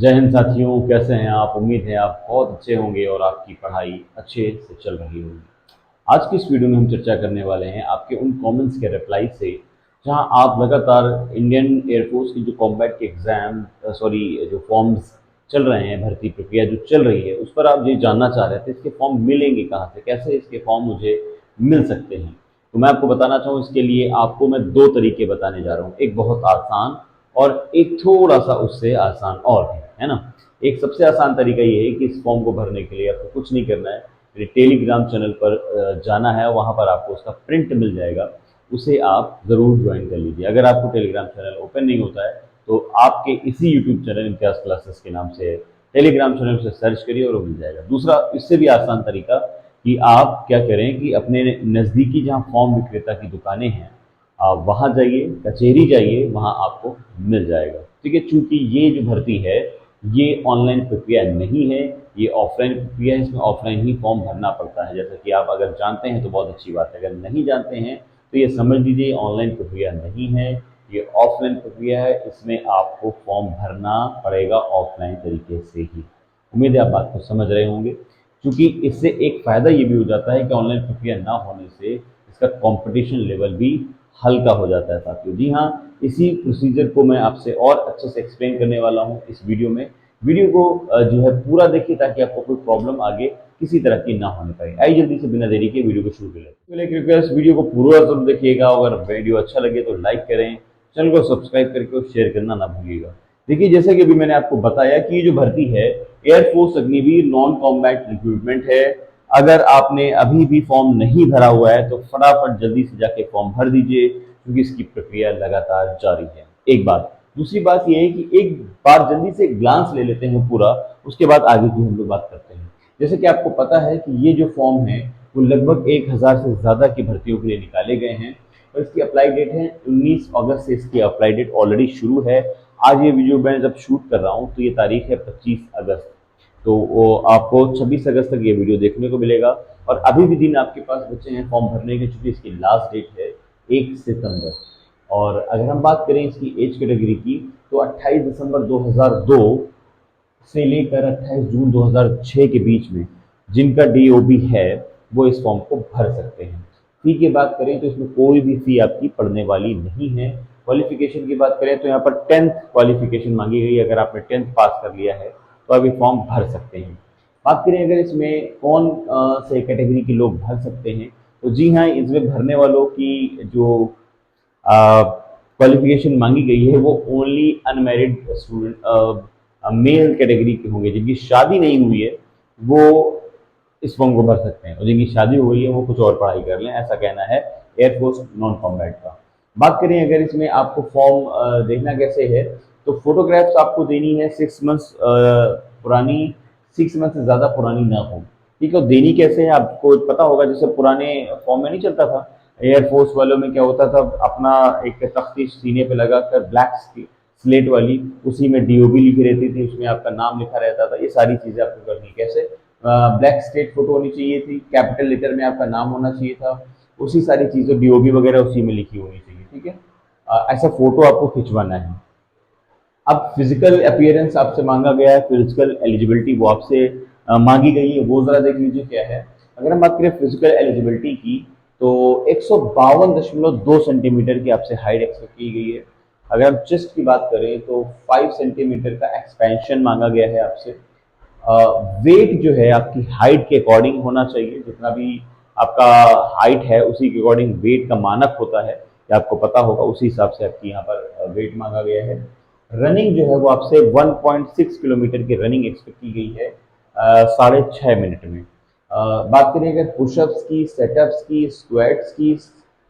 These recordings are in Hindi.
जय हिंद साथियों, कैसे हैं आप। उम्मीद है आप बहुत अच्छे होंगे और आपकी पढ़ाई अच्छे से चल रही होगी। आज की इस वीडियो में हम चर्चा करने वाले हैं आपके उन कमेंट्स के रिप्लाई से जहां आप लगातार इंडियन एयरफोर्स की जो कॉम्बैट के एग्जाम जो फॉर्म्स चल रहे हैं, भर्ती प्रक्रिया जो चल रही है उस पर आप ये जानना चाह रहे थे इसके फॉर्म मिलेंगे कहाँ से, कैसे इसके फॉर्म मुझे मिल सकते हैं। तो मैं आपको बताना चाहूँ, इसके लिए आपको मैं दो तरीके बताने जा रहा हूँ, एक बहुत आसान और एक थोड़ा सा उससे आसान और है ना। एक सबसे आसान तरीका ये है कि इस फॉर्म को भरने के लिए आपको कुछ नहीं करना है, मेरे टेलीग्राम चैनल पर जाना है, वहाँ पर आपको उसका प्रिंट मिल जाएगा, उसे आप ज़रूर ज्वाइन कर लीजिए। अगर आपको टेलीग्राम चैनल ओपन नहीं होता है तो आपके इसी यूट्यूब चैनल इम्तियाज़ क्लासेस के नाम से टेलीग्राम चैनल से सर्च करिए और वो मिल जाएगा। दूसरा इससे भी आसान तरीका कि आप क्या करें कि अपने नज़दीकी जहाँ फॉर्म विक्रेता की दुकानें हैं आप वहाँ जाइए, कचहरी जाइए, वहाँ आपको मिल जाएगा। ठीक है, चूंकि ये जो भर्ती है ये ऑनलाइन प्रक्रिया नहीं है, ये ऑफलाइन प्रक्रिया है। इसमें ऑफलाइन ही फॉर्म भरना पड़ता है। जैसा कि आप अगर जानते हैं तो बहुत अच्छी बात है, अगर नहीं जानते हैं तो ये समझ लीजिए ऑनलाइन प्रक्रिया नहीं है, ये ऑफलाइन प्रक्रिया है। इसमें आपको फॉर्म भरना पड़ेगा ऑफलाइन तरीके से ही। उम्मीद है आप बात को समझ रहे होंगे। क्योंकि इससे एक फ़ायदा ये भी हो जाता है कि ऑनलाइन प्रक्रिया ना होने से इसका कंपटीशन लेवल भी हल्का हो जाता है साथियों। जी हाँ, इसी प्रोसीजर को मैं आपसे और अच्छे से एक्सप्लेन करने वाला हूँ इस वीडियो में। वीडियो को जो है पूरा देखिए ताकि आपको कोई प्रॉब्लम आगे किसी तरह की ना होने पाए। आइए जल्दी से बिना देरी के वीडियो को शुरू कर लेते हैं। कृपया इस वीडियो को पूरा जरूर देखिएगा। अगर वीडियो अच्छा लगे तो लाइक करें, चैनल को सब्सक्राइब करके और शेयर करना ना भूलिएगा। देखिए, जैसे कि अभी मैंने आपको बताया कि ये जो भर्ती है air force Agniveer non combat recruitment है। अगर आपने अभी भी फॉर्म नहीं भरा हुआ है तो फटाफट जल्दी से जाके फॉर्म भर दीजिए, क्योंकि इसकी प्रक्रिया लगातार जारी है। एक बात। दूसरी बात यह है कि एक बार जल्दी से ग्लांस ले लेते हैं पूरा, उसके बाद आगे की हम लोग बात करते हैं। जैसे कि आपको पता है कि ये जो फॉर्म है वो लगभग 1000 से ज़्यादा की भर्तियों के लिए निकाले गए हैं और इसकी अप्लाई डेट है 19 अगस्त से। इसकी अप्लाई डेट ऑलरेडी शुरू है। आज ये वीडियो मैं जब शूट कर रहा हूँ तो ये तारीख है 25 अगस्त। तो वो आपको 26 अगस्त तक ये वीडियो देखने को मिलेगा और अभी भी दिन आपके पास बचे हैं फॉर्म भरने के, चूंकि इसकी लास्ट डेट है 1 सितंबर। और अगर हम बात करें इसकी एज कैटेगरी की तो 28 दिसंबर 2002 से लेकर 28 जून 2006 के बीच में जिनका डीओबी है वो इस फॉर्म को भर सकते हैं। फी की बात करें तो इसमें कोई भी फी आपकी पड़ने वाली नहीं है। क्वालिफिकेशन की बात करें तो यहाँ पर 10th क्वालिफिकेशन मांगी गई है। अगर आपने 10th पास कर लिया है तो आप ये फॉर्म भर सकते हैं। बात करें अगर इसमें कौन से कैटेगरी के लोग भर सकते हैं, तो जी हाँ, इसमें भरने वालों की जो क्वालिफिकेशन मांगी गई है वो only unmarried student male category के होंगे। जिनकी शादी नहीं हुई है वो इस फॉर्म को भर सकते हैं और जिनकी शादी हो गई है वो कुछ और पढ़ाई कर लें, ऐसा कहना है एयरफोर्स नॉन कॉम्बैट का। बात करें अगर इसमें आपको फॉर्म देखना कैसे है, तो फोटोग्राफ्स आपको देनी है 6 मंथ्स पुरानी, 6 मंथ से ज़्यादा पुरानी ना हो। ठीक है, देनी कैसे है आपको पता होगा। जैसे पुराने फॉर्म में नहीं चलता था, एयरफोर्स वालों में क्या होता था, अपना एक तख्ती सीने पे लगाकर ब्लैक स्लेट वाली, उसी में डीओबी लिखी रहती थी, उसमें आपका नाम लिखा रहता था। ये सारी चीज़ें आपको करनी कैसे, ब्लैक स्टेट फोटो होनी चाहिए थी, कैपिटल लेटर में आपका नाम होना चाहिए था, उसी सारी चीज़ें डीओबी वगैरह उसी में लिखी होनी चाहिए। ठीक है, ऐसा फोटो आपको खिंचवाना है। अब फिजिकल अपीयरेंस आपसे मांगा गया है, फिजिकल एलिजिबिलिटी वो आपसे मांगी गई है, वो जरा देख लीजिए क्या है। अगर हम बात करें फिजिकल एलिजिबिलिटी की तो 152.2 सेंटीमीटर की आपसे हाइट एक्सपेक्ट की गई है। अगर हम चेस्ट की बात करें तो 5 सेंटीमीटर का एक्सपेंशन मांगा गया है आपसे। वेट जो है आपकी हाइट के अकॉर्डिंग होना चाहिए, जितना भी आपका हाइट है उसी के अकॉर्डिंग वेट का मानक होता है, या आपको पता होगा, उसी हिसाब से आपकी यहाँ पर वेट मांगा गया है। रनिंग जो है वो आपसे 1.6 किलोमीटर की रनिंग एक्सपेक्ट की गई है 6.5 मिनट में। बात करें अगर पुशअप्स की, सेटअप्स की, स्क्वाट्स की,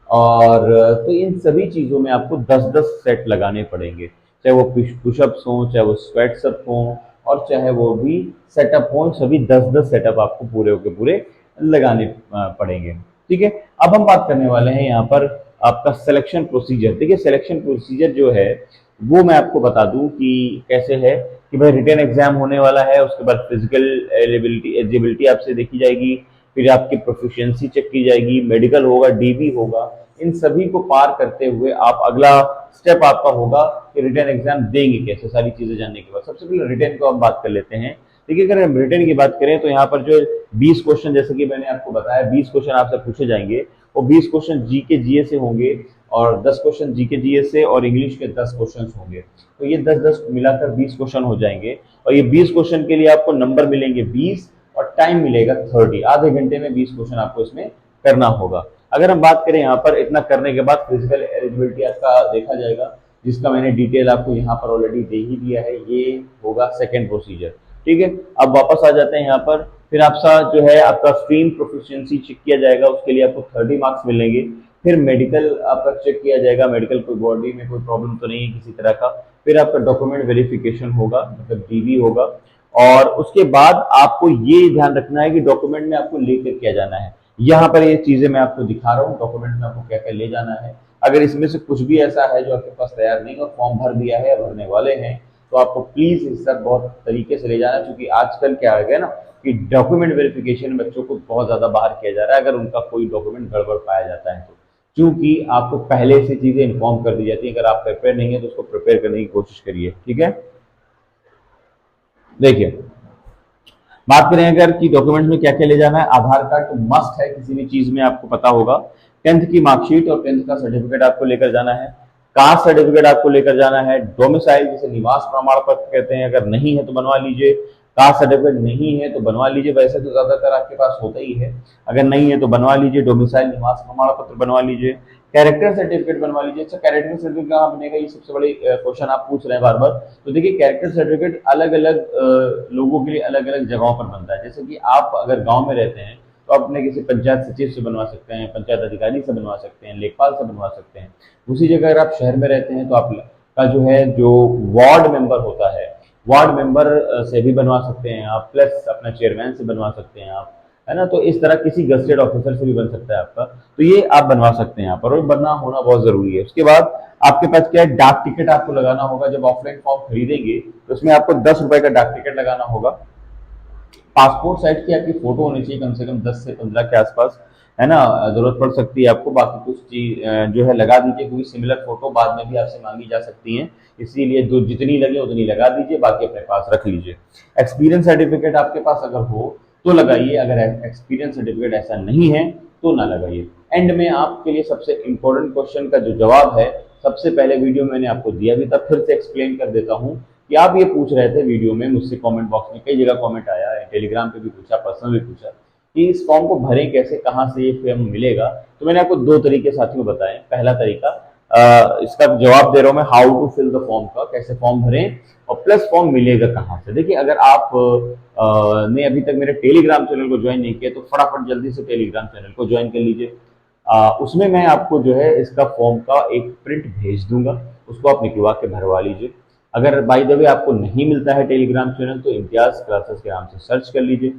और तो इन सभी चीज़ों में आपको 10-10 सेट लगाने पड़ेंगे, चाहे वो पुशअप्स हों, चाहे वो स्क्वाट्स अप हों, और चाहे वो भी सेटअप हों, सभी 10-10 सेटअप आपको पूरे के पूरे लगाने पड़ेंगे। ठीक है, अब हम बात करने वाले हैं यहाँ पर आपका सिलेक्शन प्रोसीजर। देखिए, सिलेक्शन प्रोसीजर जो है वो मैं आपको बता दूं कि कैसे है कि भाई रिटन एग्जाम होने वाला है, उसके बाद फिजिकल एलिजिबिलिटी आपसे देखी जाएगी, फिर आपकी प्रोफिशिएंसी चेक की जाएगी, मेडिकल होगा, डीबी होगा। इन सभी को पार करते हुए आप अगला स्टेप आपका होगा कि रिटन एग्जाम देंगे कैसे। सारी चीजें जानने के बाद सबसे पहले रिटन को हम बात कर लेते हैं। देखिए, अगर हम रिटन की बात करें तो यहाँ पर जो 20 क्वेश्चन, जैसे कि मैंने आपको बताया, 20 क्वेश्चन आपसे पूछे जाएंगे। वो 20 क्वेश्चन जीके जीए से होंगे और 10 क्वेश्चन जीके जीए से और इंग्लिश के 10 क्वेश्चन होंगे। तो ये 10-10 मिलाकर 20 क्वेश्चन हो जाएंगे और ये 20 क्वेश्चन के लिए आपको नंबर मिलेंगे 20 और टाइम मिलेगा 30। आधे घंटे में 20 क्वेश्चन आपको इसमें करना होगा। अगर हम बात करें यहाँ पर, इतना करने के बाद फिजिकल एलिजिबिलिटी आपका देखा जाएगा, जिसका मैंने डिटेल आपको यहाँ पर ऑलरेडी दे ही दिया है। ये होगा सेकेंड प्रोसीजर। ठीक है, अब वापस आ जाते हैं यहाँ पर। फिर आपका जो है आपका स्ट्रीम प्रोफिशिएंसी चेक किया जाएगा, उसके लिए आपको 30 मार्क्स मिलेंगे। फिर मेडिकल आपका चेक किया जाएगा, मेडिकल कोई बॉडी में कोई प्रॉब्लम तो नहीं है किसी तरह का। फिर आपका डॉक्यूमेंट वेरिफिकेशन होगा, मतलब डीवी होगा। और उसके बाद आपको ये ध्यान रखना है कि डॉक्यूमेंट में आपको लेकर क्या जाना है। यहाँ पर ये चीजें मैं आपको दिखा रहा हूँ, डॉक्यूमेंट में आपको क्या क्या ले जाना है। अगर इसमें से कुछ भी ऐसा है जो आपके पास तैयार नहीं और फॉर्म भर दिया है या भरने वाले हैं, तो आपको प्लीज इस सब बहुत तरीके से ले जाना, क्योंकि आजकल क्या हो गया ना कि डॉक्यूमेंट वेरिफिकेशन बच्चों को बहुत ज्यादा बाहर किया जा रहा है, अगर उनका कोई डॉक्यूमेंट गड़बड़ पाया जाता है तो। क्योंकि आपको पहले से चीजें इन्फॉर्म कर दी जाती है, अगर आप प्रिपेयर नहीं है तो उसको प्रिपेयर करने की कोशिश करिए। ठीक है, देखिए, बात करें अगर कि डॉक्यूमेंट्स में क्या क्या ले जाना है। आधार कार्ड तो मस्ट है, किसी भी चीज में आपको पता होगा। 10th की मार्कशीट और 10th का सर्टिफिकेट आपको लेकर जाना है। कास्ट सर्टिफिकेट आपको लेकर जाना है। डोमिसाइल जिसे निवास प्रमाण पत्र कहते हैं, अगर नहीं है तो बनवा लीजिए। कास्ट सर्टिफिकेट नहीं है तो बनवा लीजिए, वैसे तो ज्यादातर आपके पास होता ही है। अगर नहीं है तो बनवा लीजिए, डोमिसाइल निवास प्रमाण पत्र बनवा लीजिए। कैरेक्टर सर्टिफिकेट बनवा लीजिए। अच्छा, कैरेक्टर सर्टिफिकेट कहाँ बनेगा, ये सबसे बड़ी क्वेश्चन आप पूछ रहे हैं बार बार। तो देखिए, कैरेक्टर सर्टिफिकेट अलग अलग लोगों के लिए अलग अलग जगहों पर बनता है। जैसे कि आप अगर गांव में रहते हैं तो आप अपने किसी पंचायत सचिव से बनवा सकते हैं, पंचायत अधिकारी से बनवा सकते हैं, लेखपाल से बनवा सकते हैं। उसी जगह अगर आप शहर में रहते हैं तो आप का जो है जो वार्ड मेंबर होता है, वार्ड मेंबर से भी बनवा सकते हैं आप, प्लस अपना चेयरमैन से बनवा सकते हैं आप, है ना। तो इस तरह किसी गजेटेड ऑफिसर से भी बन सकता है आपका, तो ये आप बनवा सकते हैं यहाँ पर, और बनना होना बहुत जरूरी है। उसके बाद आपके पास क्या है, डाक टिकट आपको लगाना होगा। जब ऑफलाइन फॉर्म खरीदेंगे तो उसमें आपको 10 रुपए का डाक टिकट लगाना होगा। पासपोर्ट साइज की आपकी फोटो होनी चाहिए, कम से कम 10 से 15 के आसपास, है ना। जरूरत पड़ सकती है आपको, बाकी कुछ चीज जो है लगा दीजिए, क्योंकि सिमिलर फोटो बाद में भी आपसे मांगी जा सकती है, इसीलिए जो जितनी लगे उतनी लगा दीजिए, बाकी अपने पास रख लीजिए। एक्सपीरियंस सर्टिफिकेट आपके पास अगर हो तो लगाइए, अगर एक्सपीरियंस सर्टिफिकेट ऐसा नहीं है तो ना लगाइए। एंड में आपके लिए सबसे इंपॉर्टेंट क्वेश्चन का जो जवाब है, सबसे पहले वीडियो मैंने आपको दिया भी था, फिर से एक्सप्लेन कर देता हूँ कि आप ये पूछ रहे थे वीडियो में मुझसे, कमेंट बॉक्स में कई जगह कमेंट आया है, टेलीग्राम पे भी पूछा, पर्सनल भी पूछा कि इस फॉर्म को भरें कैसे, कहाँ से ये फॉर्म मिलेगा। तो मैंने आपको दो तरीके साथियों बताए। पहला तरीका, इसका जवाब दे रहा हूँ मैं, how to fill the form का, कैसे फॉर्म भरें, और प्लस फॉर्म मिलेगा कहाँ से। देखिए, अगर आप ने अभी तक मेरे टेलीग्राम चैनल को ज्वाइन नहीं किया तो फटाफट जल्दी से टेलीग्राम चैनल को ज्वाइन कर लीजिए। उसमें मैं आपको जो है इसका फॉर्म का एक प्रिंट भेज दूंगा, उसको आप निकलवा के भरवा लीजिए। अगर बाय द वे आपको नहीं मिलता है टेलीग्राम चैनल तो इम्तियाज क्लासेस के नाम से सर्च कर लीजिए।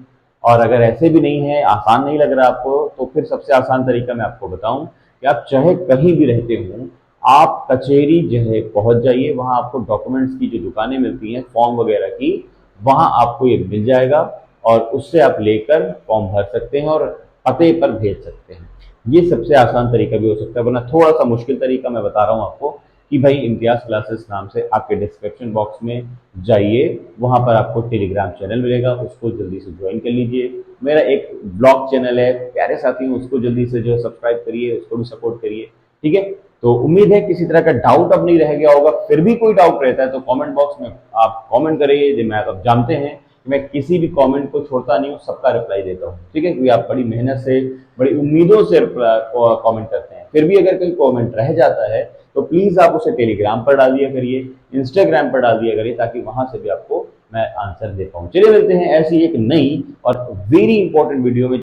और अगर ऐसे भी नहीं है, आसान नहीं लग रहा आपको, तो फिर सबसे आसान तरीका मैं आपको बताऊं कि आप चाहे कहीं भी रहते हो, आप कचहरी जो है पहुंच जाइए, वहां आपको डॉक्यूमेंट्स की जो दुकानें मिलती हैं फॉर्म वगैरह की, वहां आपको ये मिल जाएगा और उससे आप लेकर फॉर्म भर सकते हैं और पते पर भेज सकते हैं। ये सबसे आसान तरीका भी हो सकता है, वरना थोड़ा सा मुश्किल तरीका मैं बता रहा हूँ आपको कि भाई इम्तियाज क्लासेस नाम से आपके डिस्क्रिप्शन बॉक्स में जाइए, वहां पर आपको टेलीग्राम चैनल मिलेगा, उसको जल्दी से ज्वाइन कर लीजिए। मेरा एक ब्लॉग चैनल है, प्यारे साथी हूँ, उसको जल्दी से जो सब्सक्राइब करिए, उसको भी सपोर्ट करिए। ठीक है, तो उम्मीद है किसी तरह का डाउट अब नहीं रह गया होगा। फिर भी कोई डाउट रहता है तो कमेंट बॉक्स में आप कमेंट करिए। मैं अब जानते हैं कि मैं किसी भी कमेंट को छोड़ता नहीं हूँ, सबका रिप्लाई देता हूँ। ठीक है, क्योंकि आप बड़ी मेहनत से, बड़ी उम्मीदों से कमेंट करते हैं। फिर भी अगर कोई कमेंट रह जाता है तो प्लीज आप उसे टेलीग्राम पर डाल दिया करिए, इंस्टाग्राम पर डाल दिया करिए, ताकि वहां से भी आपको मैं आंसर दे पाऊँ। चलिए मिलते हैं ऐसी एक नई और वेरी इंपॉर्टेंट वीडियो में।